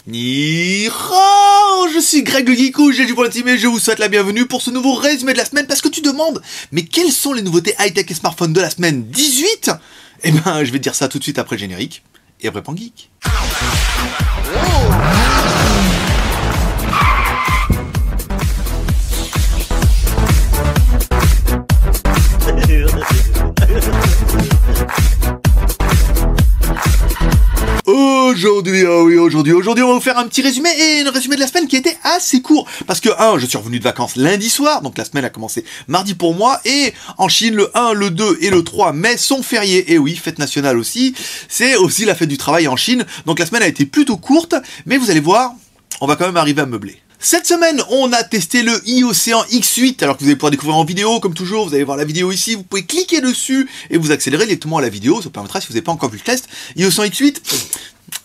Ni hao, je suis Greg le Geekou, j'ai du pour la team et je vous souhaite la bienvenue pour ce nouveau résumé de la semaine parce que tu demandes, mais quelles sont les nouveautés high-tech et smartphones de la semaine 18? Eh ben, je vais te dire ça tout de suite après le générique et après Pan Geek. Aujourd'hui, on va vous faire un petit résumé et un résumé de la semaine qui était assez court. Parce que, je suis revenu de vacances lundi soir, donc la semaine a commencé mardi pour moi, et en Chine, le 1, le 2 et le 3 mai sont fériés. Et oui, fête nationale aussi, c'est aussi la fête du travail en Chine, donc la semaine a été plutôt courte, mais vous allez voir, on va quand même arriver à meubler. Cette semaine, on a testé le e-Océan X8, alors que vous allez pouvoir découvrir en vidéo, comme toujours, vous allez voir la vidéo ici, vous pouvez cliquer dessus et vous accélérer directement à la vidéo, ça vous permettra, si vous n'avez pas encore vu le test, e-Océan X8,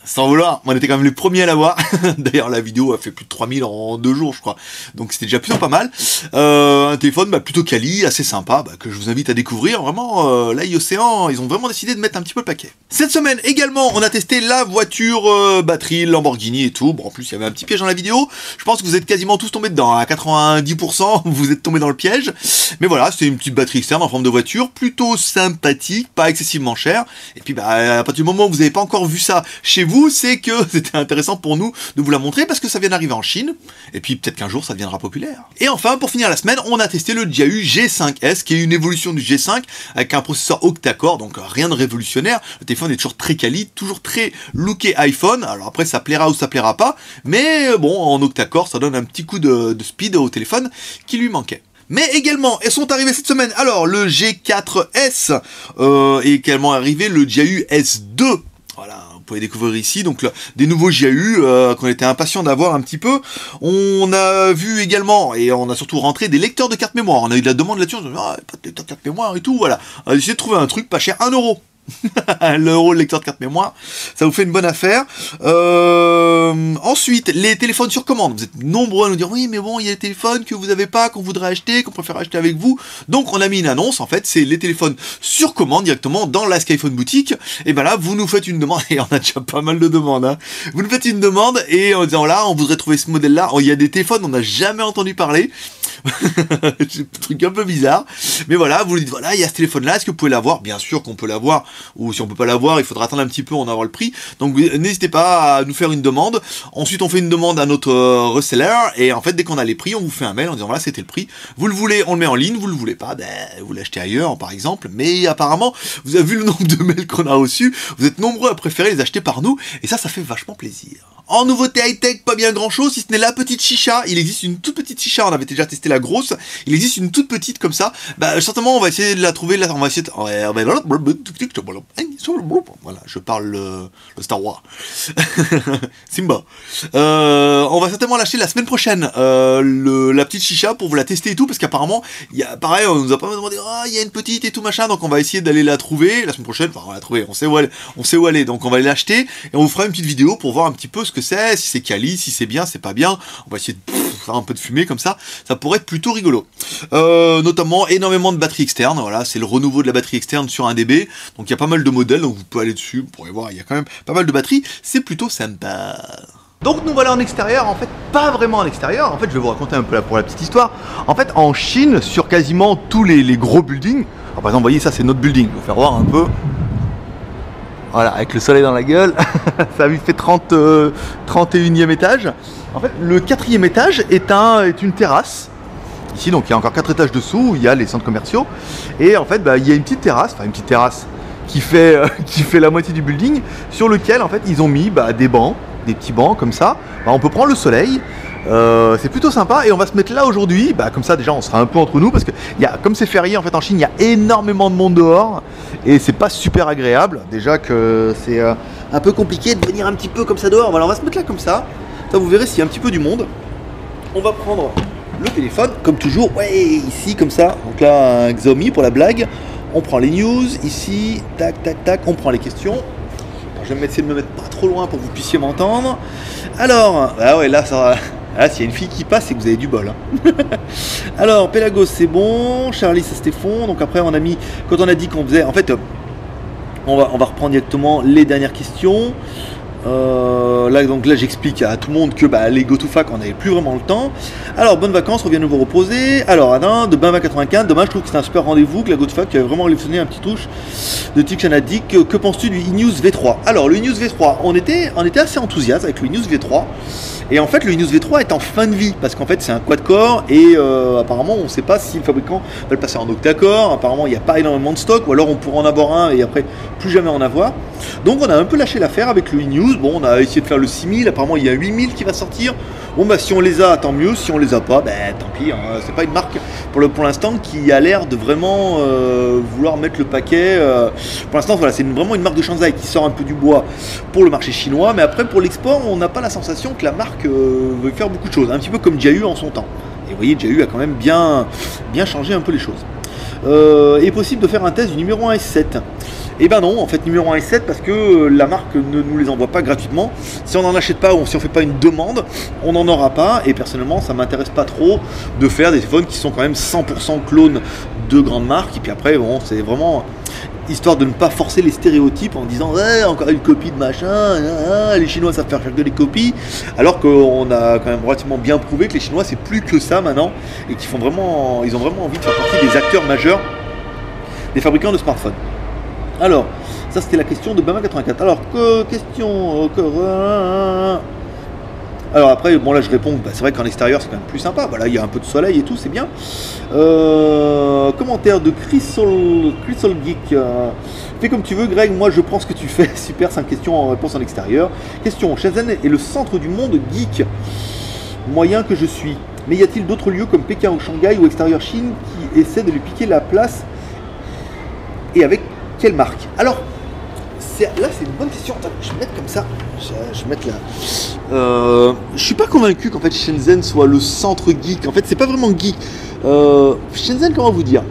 sans vouloir, on était quand même les premiers à l'avoir. D'ailleurs, la vidéo a fait plus de 3000 en 2 jours, je crois. Donc c'était déjà plutôt pas mal. Un téléphone plutôt quali, assez sympa, que je vous invite à découvrir. Vraiment, là, e-Océan, ils ont vraiment décidé de mettre un petit peu le paquet. Cette semaine, également, on a testé la voiture batterie Lamborghini et tout. Bon, en plus, il y avait un petit piège dans la vidéo. Je pense que vous êtes quasiment tous tombés dedans. À 90%, vous êtes tombés dans le piège. Mais voilà, c'était une petite batterie externe en forme de voiture, plutôt sympathique, pas excessivement chère. Et puis, à partir du moment où vous n'avez pas encore vu ça chez vous, c'est que c'était intéressant pour nous de vous la montrer parce que ça vient d'arriver en Chine et puis peut-être qu'un jour ça deviendra populaire. Et enfin, pour finir la semaine, on a testé le Jiayu G5S qui est une évolution du G5 avec un processeur octa-core, donc rien de révolutionnaire. Le téléphone est toujours très quali, toujours très looké iPhone. Alors après, ça plaira ou ça plaira pas, mais bon, en octa-core, ça donne un petit coup de speed au téléphone qui lui manquait. Mais également, elles sont arrivées cette semaine, alors le G4S est également arrivé le Jiayu S2. Voilà, vous pouvez découvrir ici, donc des nouveaux Jiayu qu'on était impatient d'avoir un petit peu. On a vu également, et on a surtout rentré des lecteurs de carte mémoire. On a eu de la demande là-dessus, on a dit, pas de lecteur de carte mémoire et tout, voilà. On a essayé de trouver un truc pas cher, 1 €. L'euro, le lecteur de carte mémoire, ça vous fait une bonne affaire. Ensuite, les téléphones sur commande. Vous êtes nombreux à nous dire oui, mais bon, il y a des téléphones que vous n'avez pas, qu'on voudrait acheter, qu'on préfère acheter avec vous. Donc, on a mis une annonce. En fait, c'est les téléphones sur commande directement dans la Skyphone boutique. Et ben là, vous nous faites une demande. Et on a déjà pas mal de demandes. Hein. Vous nous faites une demande et en disant là, on voudrait trouver ce modèle-là. Il y a des téléphones, on n'a jamais entendu parler. C'est un truc un peu bizarre. Mais voilà, vous lui dites voilà, il y a ce téléphone-là. Est-ce que vous pouvez l'avoir? Bien sûr qu'on peut l'avoir. Ou si on peut pas l'avoir, il faudra attendre un petit peu, on avoir le prix. Donc n'hésitez pas à nous faire une demande. Ensuite, on fait une demande à notre reseller. Et en fait, dès qu'on a les prix, on vous fait un mail en disant voilà, c'était le prix. Vous le voulez, on le met en ligne. Vous le voulez pas, vous l'achetez ailleurs, par exemple. Mais apparemment, vous avez vu le nombre de mails qu'on a reçus. Vous êtes nombreux à préférer les acheter par nous. Et ça fait vachement plaisir. En nouveauté high-tech, pas bien grand-chose, si ce n'est la petite chicha. Il existe une toute petite chicha, on avait déjà testé la grosse. Il existe une toute petite comme ça. Certainement, on va essayer de la trouver. Là, on va essayer de... Voilà, je parle le Star Wars. Simba. On va certainement l'acheter la semaine prochaine, la petite chicha, pour vous la tester et tout, parce qu'apparemment, pareil, on nous a pas demandé, il y a une petite et tout machin, donc on va essayer d'aller la trouver la semaine prochaine. Enfin, on va la trouver, on sait où elle est, donc on va l'acheter et on vous fera une petite vidéo pour voir un petit peu ce que c'est, si c'est quali, si c'est bien, c'est pas bien. On va essayer de faire un peu de fumée comme ça pourrait être plutôt rigolo. Notamment énormément de batteries externes, voilà, c'est le renouveau de la batterie externe sur un dB, donc il y a pas mal de modèles, donc vous pouvez aller dessus, vous pourrez voir, il y a quand même pas mal de batteries, c'est plutôt sympa. Donc nous voilà en extérieur, en fait pas vraiment en extérieur, en fait je vais vous raconter un peu là pour la petite histoire. En fait en Chine, sur quasiment tous les gros buildings, alors, par exemple vous voyez ça c'est notre building, je vais vous faire voir un peu. Voilà, avec le soleil dans la gueule, ça lui fait 31e étage. En fait, le 4e étage est une terrasse. Ici, donc, il y a encore 4 étages dessous, où il y a les centres commerciaux. Et en fait, il y a une petite terrasse, qui fait la moitié du building, sur lequel, en fait, ils ont mis des bancs, des petits bancs comme ça. On peut prendre le soleil. C'est plutôt sympa et on va se mettre là aujourd'hui, comme ça déjà on sera un peu entre nous parce que comme c'est férié en fait en Chine, il y a énormément de monde dehors et c'est pas super agréable, déjà que c'est un peu compliqué de venir un petit peu comme ça dehors. Voilà, on va se mettre là comme ça vous verrez s'il y a un petit peu du monde. On va prendre le téléphone comme toujours, ici comme ça, donc là un Xiaomi pour la blague, on prend les news ici, tac tac tac, on prend les questions. Je vais essayer de me mettre pas trop loin pour que vous puissiez m'entendre. Alors, là ça... Ah, s'il y a une fille qui passe, c'est que vous avez du bol. Hein. Alors, Pelagos, c'est bon. Charlie, ça c'était fond. Donc après, on a mis... Quand on a dit qu'on faisait... En fait, on va reprendre directement les dernières questions. Là, donc là, j'explique à tout le monde que les GoToFac, on n'avait plus vraiment le temps. Alors, bonnes vacances, reviens nous vous reposer. Alors, Alain, de Bain 95, dommage, je trouve que c'est un super rendez-vous, que la GoToFac qui avait vraiment révolutionné un petit touche de Tic Chanadik. Que penses-tu du iNews V3? Alors, le iNews V3, on était assez enthousiaste avec le iNews V3. Et en fait, le iNews V3 est en fin de vie parce qu'en fait, c'est un quad-core et apparemment, on ne sait pas si le fabricant va le passer en octa-core. Apparemment, il n'y a pas énormément de stock ou alors on pourra en avoir un et après, plus jamais en avoir. Donc, on a un peu lâché l'affaire avec le iNews. Bon, on a essayé de faire le 6000. Apparemment, il y a 8000 qui va sortir. Bon, si on les a, tant mieux. Si on les a pas, tant pis. Hein. C'est pas une marque pour l'instant qui a l'air de vraiment vouloir mettre le paquet. Pour l'instant, voilà, c'est vraiment une marque de Shanzai qui sort un peu du bois pour le marché chinois. Mais après, pour l'export, on n'a pas la sensation que la marque veut faire beaucoup de choses, un petit peu comme Jiayu en son temps. Et vous voyez, Jiayu a quand même bien changé un peu les choses. Est possible de faire un test du numéro 1 S7? Eh ben non, en fait, numéro 1 S7 parce que la marque ne nous les envoie pas gratuitement. Si on n'en achète pas ou si on ne fait pas une demande, on n'en aura pas. Et personnellement, ça ne m'intéresse pas trop de faire des téléphones qui sont quand même 100% clones de grandes marques. Et puis après, bon, c'est vraiment histoire de ne pas forcer les stéréotypes en disant encore une copie de machin, les Chinois savent faire que des copies, alors qu'on a quand même relativement bien prouvé que les Chinois c'est plus que ça maintenant et qu'ils ils ont vraiment envie de faire partie des acteurs majeurs des fabricants de smartphones. Alors, ça c'était la question de Bama 84. Alors, question. Alors après, bon là je réponds, c'est vrai qu'en extérieur c'est quand même plus sympa, voilà, il y a un peu de soleil et tout, c'est bien. Commentaire de Crystal Geek. Fais comme tu veux Greg, moi je prends ce que tu fais. Super, 5 questions en réponse en extérieur. Question, Shenzhen est le centre du monde geek moyen que je suis. Mais y a-t-il d'autres lieux comme Pékin ou Shanghai ou extérieur Chine qui essaient de lui piquer la place? Et avec quelle marque? Alors, là c'est une bonne question. Attends, je vais mettre comme ça. Je vais mettre là. Je suis pas convaincu qu'en fait Shenzhen soit le centre geek. En fait, c'est pas vraiment geek. Shenzhen, comment vous dire?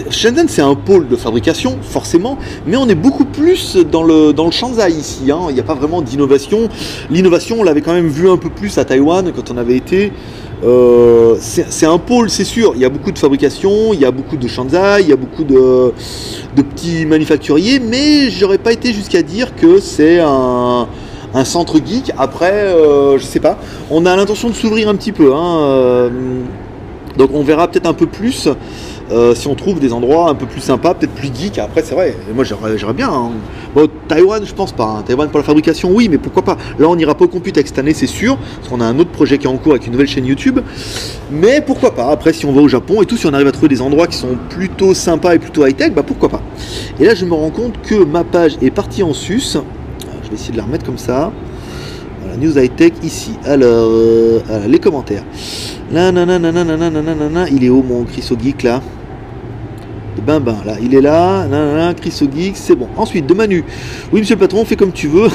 Shenzhen, c'est un pôle de fabrication, forcément, mais on est beaucoup plus dans le Shanzai ici. Hein. Il n'y a pas vraiment d'innovation. L'innovation, on l'avait quand même vu un peu plus à Taïwan quand on avait été. C'est un pôle, c'est sûr. Il y a beaucoup de fabrication, il y a beaucoup de Shanzai, il y a beaucoup de petits manufacturiers, mais j'aurais pas été jusqu'à dire que c'est un centre geek. Après, je sais pas. On a l'intention de s'ouvrir un petit peu. Hein. Donc on verra peut-être un peu plus. Si on trouve des endroits un peu plus sympas, peut-être plus geek. Après, c'est vrai, moi j'aurais bien. Hein. Bon, Taïwan, je pense pas. Hein. Taïwan pour la fabrication, oui, mais pourquoi pas. Là, on n'ira pas au Computex cette année, c'est sûr, parce qu'on a un autre projet qui est en cours avec une nouvelle chaîne YouTube. Mais pourquoi pas. Après, si on va au Japon et tout, si on arrive à trouver des endroits qui sont plutôt sympas et plutôt high-tech, pourquoi pas. Et là, je me rends compte que ma page est partie en sus. Je vais essayer de la remettre comme ça. Voilà, News High-Tech ici. Alors, les commentaires. Là, il est où mon Chriso Geek là? Là, il est là, Chriso Geek, c'est bon. Ensuite, de Manu. Oui, monsieur le patron, fais comme tu veux.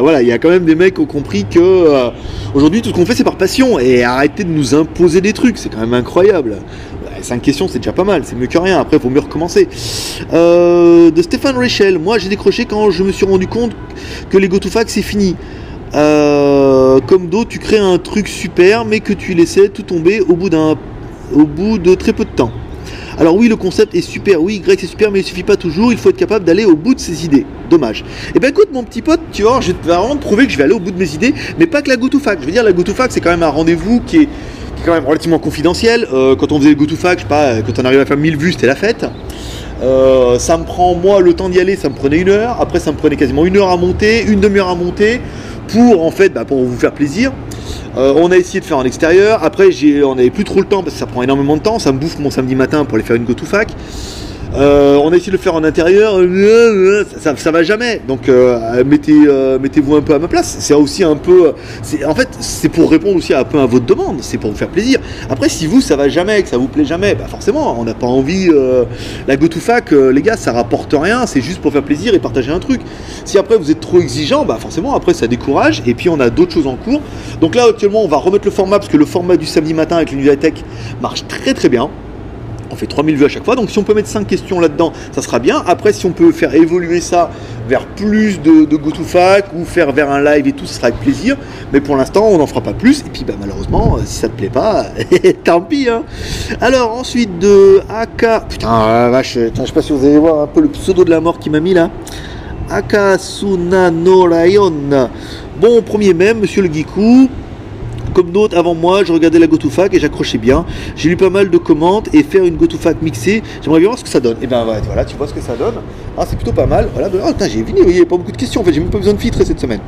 Voilà, il y a quand même des mecs qui ont compris que aujourd'hui, tout ce qu'on fait, c'est par passion. Et arrêtez de nous imposer des trucs, c'est quand même incroyable. 5 questions, c'est déjà pas mal, c'est mieux que rien. Après, il faut mieux recommencer. De Stéphane Rachel. Moi, j'ai décroché quand je me suis rendu compte que les GoToFac, c'est fini. Comme d'autres, tu crées un truc super, mais que tu laissais tout tomber au bout de très peu de temps. Alors oui, le concept est super, oui, Greg c'est super, mais il suffit pas toujours, il faut être capable d'aller au bout de ses idées. Dommage. Et ben écoute mon petit pote, tu vois, je vais vraiment te prouver que je vais aller au bout de mes idées, mais pas que la GoToFac. Je veux dire, la GoToFac c'est quand même un rendez-vous qui est quand même relativement confidentiel. Quand on faisait le GoToFac, je sais pas, quand on arrivait à faire 1000 vues, c'était la fête. Ça me prend, moi, le temps d'y aller, ça me prenait 1 heure. Après, ça me prenait quasiment 1 heure à monter, une demi-heure à monter, pour, en fait, pour vous faire plaisir. On a essayé de faire en extérieur. Après, on n'avait plus trop le temps, parce que ça prend énormément de temps. Ça me bouffe mon samedi matin pour aller faire une GoToFac. On a essayé de le faire en intérieur, ça va jamais. Donc mettez-vous un peu à ma place. C'est aussi un peu, en fait, c'est pour répondre aussi un peu à votre demande. C'est pour vous faire plaisir. Après, si vous ça va jamais, que ça vous plaît jamais, forcément, on n'a pas envie. La GoToFac, les gars, ça rapporte rien. C'est juste pour faire plaisir et partager un truc. Si après vous êtes trop exigeant, forcément après ça décourage. Et puis on a d'autres choses en cours. Donc là actuellement, on va remettre le format parce que le format du samedi matin avec l'Univers Tech marche très très bien. On fait 3000 vues à chaque fois, donc si on peut mettre 5 questions là-dedans, ça sera bien. Après, si on peut faire évoluer ça vers plus de GoToFac ou faire vers un live et tout, ce sera avec plaisir. Mais pour l'instant, on n'en fera pas plus. Et puis, malheureusement, si ça te plaît pas, tant pis. Hein. Alors, ensuite de AK... Putain, vache, je sais pas si vous allez voir un peu le pseudo de la mort qui m'a mis là. Akasuna no Rayon. Bon, premier même, monsieur le Geekou. Comme d'autres avant moi, je regardais la GoToFac et j'accrochais bien. J'ai lu pas mal de commentaires et faire une GoToFac mixée, j'aimerais bien voir ce que ça donne. Et ben voilà, tu vois ce que ça donne. Ah, c'est plutôt pas mal. Voilà, oh, j'ai fini, il n'y avait pas beaucoup de questions. En fait, j'ai même pas besoin de filtrer cette semaine.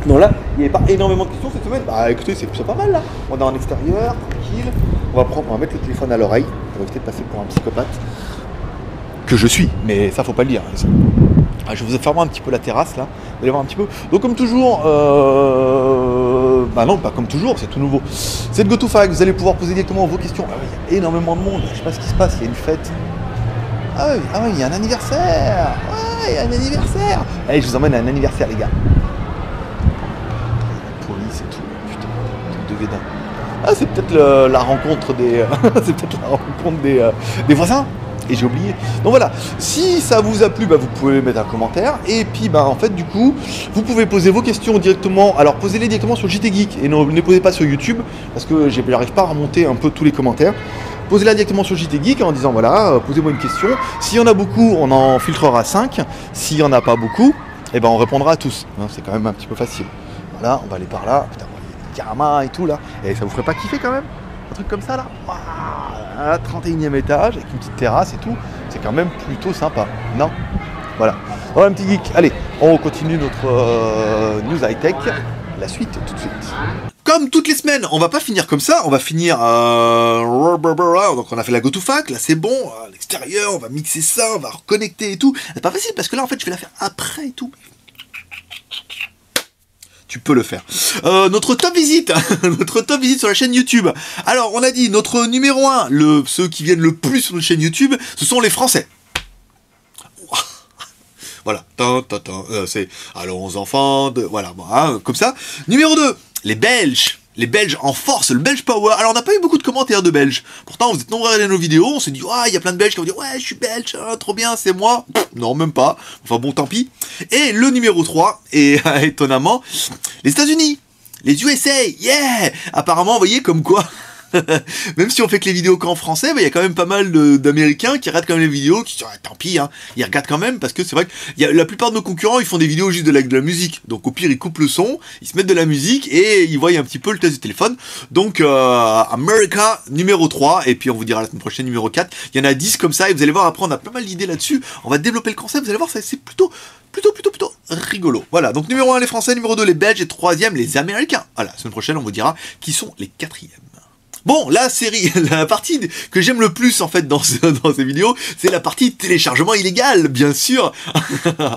Non, là, il n'y avait pas énormément de questions cette semaine. Bah écoutez, c'est plutôt pas mal là. On est en extérieur, tranquille. On va mettre le téléphone à l'oreille. On va éviter de passer pour un psychopathe. Que je suis, mais ça faut pas le dire. Ah, je vais vous fermer un petit peu la terrasse là. Vous allez voir un petit peu. Donc comme toujours, bah non, pas comme toujours, c'est tout nouveau. C'est de GoToFac, vous allez pouvoir poser directement vos questions. Ah oui, il y a énormément de monde. Je sais pas ce qui se passe, il y a une fête. Ah oui, il y a un anniversaire. Ouais, il y a un anniversaire. Allez, je vous emmène à un anniversaire, les gars. La police et tout, putain, truc de guédin. Ah, c'est peut-être la rencontre des, c'est peut-être la rencontre des voisins. Et j'ai oublié. Donc voilà, si ça vous a plu, bah, vous pouvez mettre un commentaire. Et puis bah, en fait du coup, vous pouvez poser vos questions directement. Alors posez-les directement sur JT Geek et ne les posez pas sur YouTube parce que j'arrive pas à remonter un peu tous les commentaires. Posez-la directement sur JT Geek en disant voilà, posez-moi une question. S'il y en a beaucoup, on en filtrera 5. S'il y en a pas beaucoup, eh ben on répondra à tous. Hein, c'est quand même un petit peu facile. Voilà, on va aller par là. Putain, il y a des karamas et tout là. Et ça vous ferait pas kiffer quand même? Un truc comme ça là, à 31e étage avec une petite terrasse et tout, c'est quand même plutôt sympa, non? Voilà. Voilà un petit geek. Allez, on continue notre news high-tech. La suite tout de suite. Comme toutes les semaines, on va pas finir comme ça, on va finir donc on a fait la GoToFac, là c'est bon, à l'extérieur, on va mixer ça, on va reconnecter et tout. C'est pas facile parce que là en fait je vais la faire après et tout. Tu peux le faire. Notre top visite, notre top visite sur la chaîne YouTube. Alors, on a dit, notre numéro 1, ceux qui viennent le plus sur notre chaîne YouTube, ce sont les Français. Voilà. C'est, allons enfants, voilà, bon, hein, comme ça. Numéro 2, les Belges. Les Belges en force, le Belge Power. Alors on n'a pas eu beaucoup de commentaires de Belges. Pourtant vous êtes nombreux à regarder nos vidéos, on s'est dit ah il y a plein de Belges qui vont dire ouais je suis belge, trop bien, c'est moi. Non même pas. Enfin bon tant pis. Et le numéro 3, et étonnamment, les États-Unis, les USA, yeah. Apparemment vous voyez comme quoi. Même si on fait que les vidéos qu'en français, il y a quand même pas mal d'Américains qui regardent quand même les vidéos, qui disent tant pis, hein, ils regardent quand même, parce que c'est vrai que la plupart de nos concurrents, ils font des vidéos juste de la musique. Donc au pire, ils coupent le son, ils se mettent de la musique, et ils voient un petit peu le test du téléphone. Donc America, numéro 3, et puis on vous dira la semaine prochaine, numéro 4. Il y en a 10 comme ça, et vous allez voir, après on a pas mal d'idées là-dessus. On va développer le concept, vous allez voir, c'est plutôt rigolo. Voilà, donc numéro 1 les Français, numéro 2 les Belges, et troisième les Américains. Voilà, la semaine prochaine, on vous dira qui sont les quatrièmes. Bon, la partie que j'aime le plus en fait dans ces vidéos, c'est la partie téléchargement illégal, bien sûr.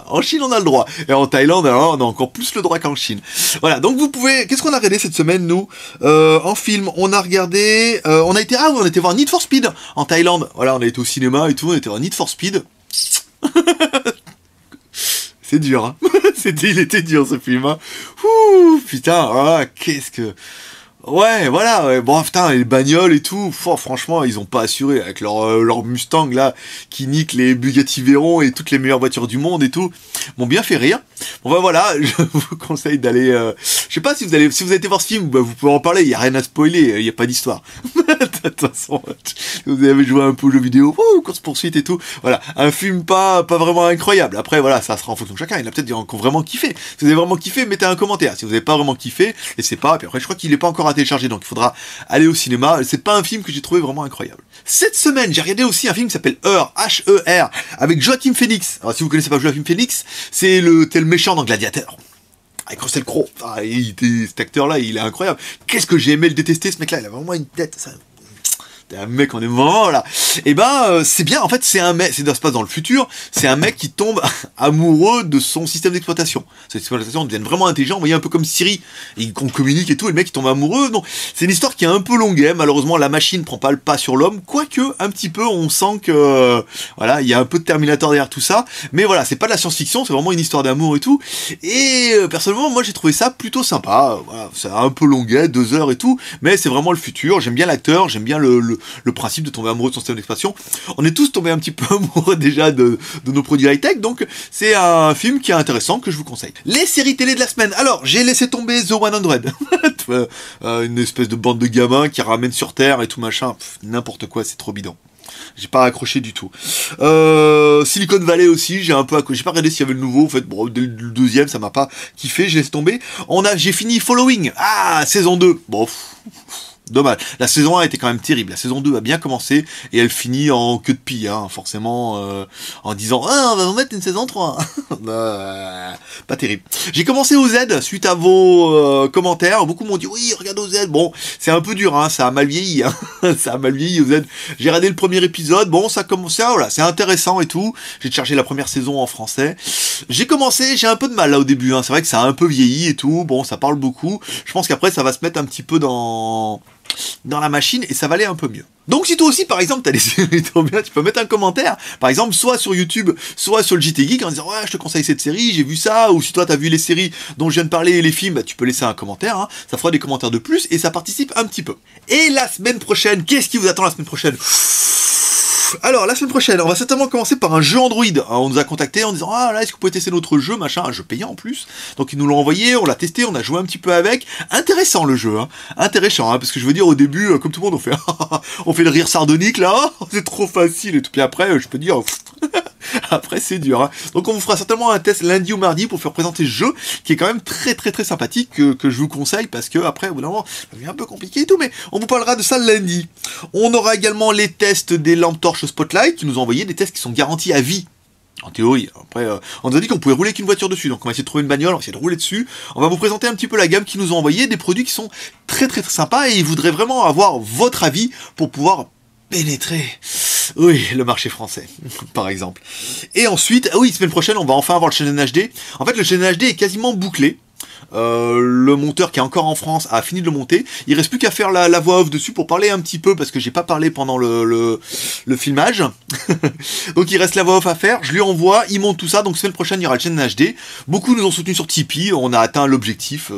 En Chine, on a le droit. Et en Thaïlande, alors, on a encore plus le droit qu'en Chine. Voilà, donc vous pouvez... Qu'est-ce qu'on a regardé cette semaine, nous en film, on a regardé... on était voir Need for Speed en Thaïlande. Voilà, on a été au cinéma et tout, on était voir Need for Speed. C'est dur, hein. Il était dur, ce film, hein. Ouh, putain, qu'est-ce que... Ouais, voilà, ouais. Bon, putain, les bagnoles et tout, franchement, ils ont pas assuré avec leur Mustang, là, qui nique les Bugatti Veyron et toutes les meilleures voitures du monde et tout, m'ont bien fait rire. Bon, bah voilà, je vous conseille d'aller, je sais pas si vous avez été voir ce film, bah, vous pouvez en parler, il y a rien à spoiler, il y a pas d'histoire. De toute façon, vous avez joué un peu aux jeux vidéo, course-poursuite et tout, voilà, un film pas vraiment incroyable. Après, voilà, ça sera en fonction de chacun, il y en a peut-être qui ont vraiment kiffé. Si vous avez vraiment kiffé, mettez un commentaire. Si vous avez pas vraiment kiffé, laissez pas, et puis après, je crois qu'il est pas encore télécharger, donc il faudra aller au cinéma. C'est pas un film que j'ai trouvé vraiment incroyable. Cette semaine, j'ai regardé aussi un film qui s'appelle Her, H-E-R, avec Joaquin Phoenix. Alors si vous connaissez pas Joaquin Phoenix, c'est le méchant dans Gladiateur. Avec Russell Crowe. Cet acteur-là, il est incroyable. Qu'est-ce que j'ai aimé le détester, ce mec-là. Il a vraiment une tête, ça... T'es un mec, on est vraiment là. Et ben, c'est bien, en fait, c'est un mec, ça se passe dans le futur, c'est un mec qui tombe amoureux de son système d'exploitation. Cette exploitation devient vraiment intelligent, vous voyez, un peu comme Siri, et qu'on communique et tout, et le mec qui tombe amoureux. Non, c'est une histoire qui est un peu longue, malheureusement, la machine prend pas le pas sur l'homme, quoique, un petit peu, on sent que, voilà, il y a un peu de Terminator derrière tout ça, mais voilà, c'est pas de la science-fiction, c'est vraiment une histoire d'amour et tout, et personnellement, moi, j'ai trouvé ça plutôt sympa, voilà, c'est un peu longuet, 2 heures et tout, mais c'est vraiment le futur, j'aime bien l'acteur, j'aime bien le principe de tomber amoureux de son système d'exploitation. On est tous tombés un petit peu amoureux déjà de nos produits high-tech, donc c'est un film qui est intéressant, que je vous conseille. Les séries télé de la semaine. Alors, j'ai laissé tomber The 100. Une espèce de bande de gamins qui ramènent sur Terre et tout machin. N'importe quoi, c'est trop bidon. J'ai pas accroché du tout. Silicon Valley aussi, j'ai pas regardé s'il y avait le nouveau, en fait, bon, dès le deuxième, ça m'a pas kiffé, j'ai laissé tomber. J'ai fini Following, saison 2, bon, dommage. La saison 1 était quand même terrible. La saison 2 a bien commencé et elle finit en queue de pie, hein, forcément, en disant on va vous mettre une saison 3. Pas terrible. J'ai commencé OZ suite à vos commentaires. Beaucoup m'ont dit oui, regarde OZ. Bon, c'est un peu dur, hein, ça a mal vieilli. Hein. Ça a mal vieilli OZ. J'ai regardé le premier épisode. Bon, ça commence, voilà, c'est intéressant et tout. J'ai chargé la première saison en français. J'ai un peu de mal là au début. Hein. C'est vrai que ça a un peu vieilli et tout. Bon, ça parle beaucoup. Je pense qu'après ça va se mettre un petit peu dans la machine et ça va aller un peu mieux. Donc si toi aussi par exemple t'as des séries trop bien, tu peux mettre un commentaire, par exemple soit sur YouTube, soit sur le JT Geek en disant ouais je te conseille cette série, j'ai vu ça, ou si toi t'as vu les séries dont je viens de parler et les films, bah, tu peux laisser un commentaire, hein. Ça fera des commentaires de plus et ça participe un petit peu. Et la semaine prochaine, qu'est-ce qui vous attend la semaine prochaine ? Alors, la semaine prochaine, on va certainement commencer par un jeu Android. On nous a contacté en disant là, est-ce que vous pouvez tester notre jeu, machin, un jeu payant en plus. Donc ils nous l'ont envoyé, on l'a testé, on a joué un petit peu avec. Intéressant le jeu, hein. Intéressant, hein, parce que je veux dire au début, comme tout le monde, on fait le rire sardonique là, c'est trop facile et tout. Puis après, je peux dire. Après c'est dur, hein. Donc on vous fera certainement un test lundi ou mardi pour faire présenter ce jeu qui est quand même très très très sympathique que je vous conseille parce que après au bout d'un moment ça devient un peu compliqué et tout, mais on vous parlera de ça lundi. On aura également les tests des lampes torches Spotlight qui nous ont envoyé des tests qui sont garantis à vie. En théorie, après, on nous a dit qu'on pouvait rouler qu'une voiture dessus, donc on va essayer de trouver une bagnole, on va essayer de rouler dessus. On va vous présenter un petit peu la gamme qu'ils nous ont envoyé, des produits qui sont très très très sympas et ils voudraient vraiment avoir votre avis pour pouvoir pénétrer, oui, le marché français, par exemple. Et ensuite, semaine prochaine, on va enfin avoir le Shonen HD. En fait, le Shonen HD est quasiment bouclé. Le monteur qui est encore en France a fini de le monter. Il reste plus qu'à faire la voix off dessus pour parler un petit peu parce que j'ai pas parlé pendant le filmage. Donc il reste la voix off à faire. Je lui envoie, il monte tout ça. Donc semaine prochaine il y aura le Shonen HD. Beaucoup nous ont soutenus sur Tipeee. On a atteint l'objectif.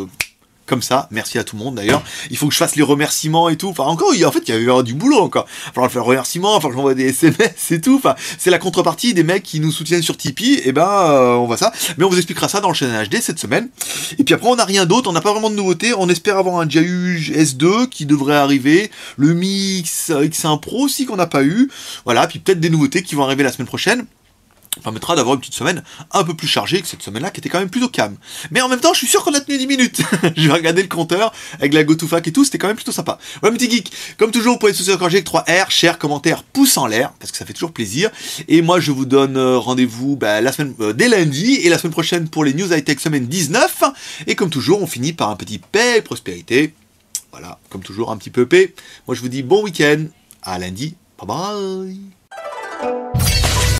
Comme ça, merci à tout le monde d'ailleurs. Il faut que je fasse les remerciements et tout. Enfin, encore, en fait, il y avait du boulot encore. Il va falloir faire le remerciement, il va falloir que j'envoie des SMS et tout. Enfin, c'est la contrepartie des mecs qui nous soutiennent sur Tipeee. Et on voit ça. Mais on vous expliquera ça dans le Shonen HD cette semaine. Et puis après, on n'a rien d'autre. On n'a pas vraiment de nouveautés. On espère avoir un Jayuj S2 qui devrait arriver. Le Mi X1 Pro aussi qu'on n'a pas eu. Voilà. Puis peut-être des nouveautés qui vont arriver la semaine prochaine. Permettra d'avoir une petite semaine un peu plus chargée que cette semaine-là qui était quand même plutôt calme. Mais en même temps, je suis sûr qu'on a tenu 10 minutes. Je vais regarder le compteur avec la GoToFac et tout, c'était quand même plutôt sympa. Voilà, mes petits geeks. Comme toujours, vous pouvez être encourager avec 3R, share, commentaire, pouce en l'air, parce que ça fait toujours plaisir. Et moi, je vous donne rendez-vous la semaine dès lundi et la semaine prochaine pour les News High Tech semaine 19. Et comme toujours, on finit par un petit paix et prospérité. Voilà, comme toujours, un petit peu paix. Moi, je vous dis bon week-end. À lundi. Bye bye.